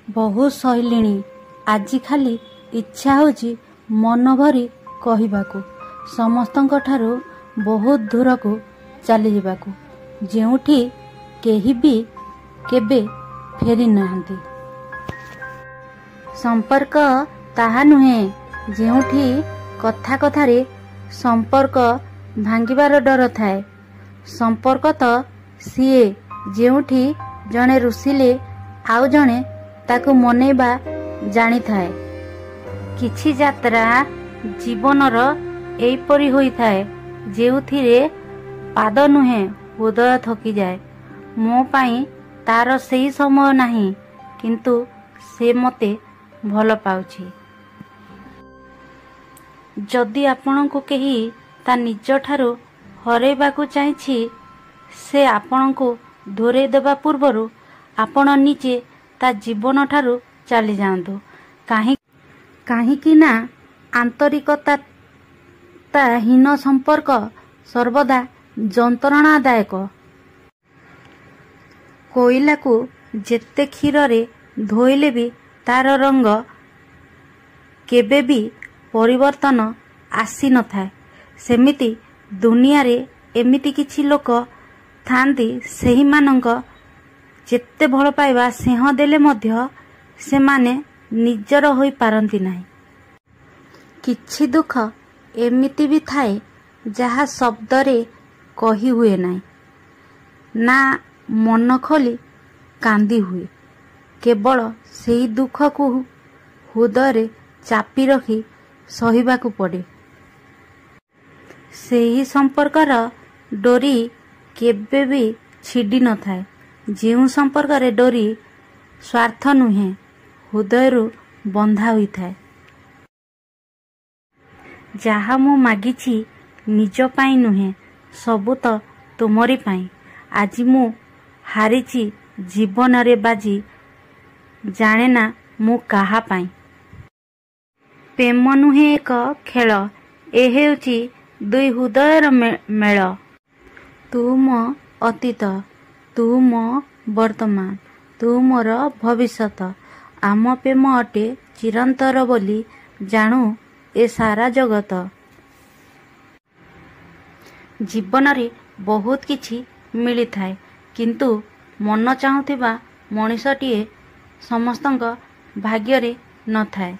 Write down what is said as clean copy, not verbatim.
बहुत सहिलिणी आजि खाली इच्छा होची मन भरी कहबाकू समस्तंक ठारू बहुत दूर को चली जाबाकू जेउठी केही भी केबे फेरी नाहंती। संपर्क ताहा नुहे जेउठी कथा कथारे संपर्क भांगिबार डर थाए। संपर्क तो सीए जेउठी जणे रुसिले आउ जणे ताकू मनेबा जानी थाए। किछि यात्रा जीवनर एपरी होई थाए जेउथिरे पाद नुहे हृदय थकी जाए। मो पाई तार सेही समय नाही किंतु से मते भल पाउछि। जदि आपणको केही ता निज ठारू हरेबाकू चाहिछि से आपणको धोरे देबा पूर्वरु आपण निजे ता जीवन ठारू चली जांतु। काहीकि ना आंतरिकता ता हीन संपर्क सर्वदा जंत्रणादायक। कोयला को जेते क्षीररे धोइले भी तार रंग केबे भी परिवर्तन आसी न थाए। सेमिति दुनिया रे एमिति किछि लोक थांती सेही मानंक जेते भल पाइबा सेह देले मध्य से माने निजर होई पारंती नाही। किछि दुख एमिति भी थाए जहा शब्दरे कही हुए नाही ना मन खोली कांदी हुए। केवल सेही दुख को हृदय चापी रखी सहिबाकू पड़े। सेही संपर्कर डोरी केबे भी छिड़ी न थाए। जेउ संपर्क रे डोरी स्वार्थ नुहे हृदय बंधा हुई थाए। जहा मु मागिछि निज पाई नुहे सबु तो तुमरी पाई। आज मु हारिछि जीवन रे बाजी जाने ना मु काहा पाई। प्रेम नुहे एक खेल ए हेउछि दुई हृदयर मेल। तू मो अतीत तू मो वर्तमान तू मोर भविष्यत। आम प्रेम अटे चिरंतर बोली जानू ए सारा जगत। जीवन रे बहुत किछि मिली थाए किंतु मन चाहुथिबा मनीषटिए समस्तंक भाग्य रे न थाए।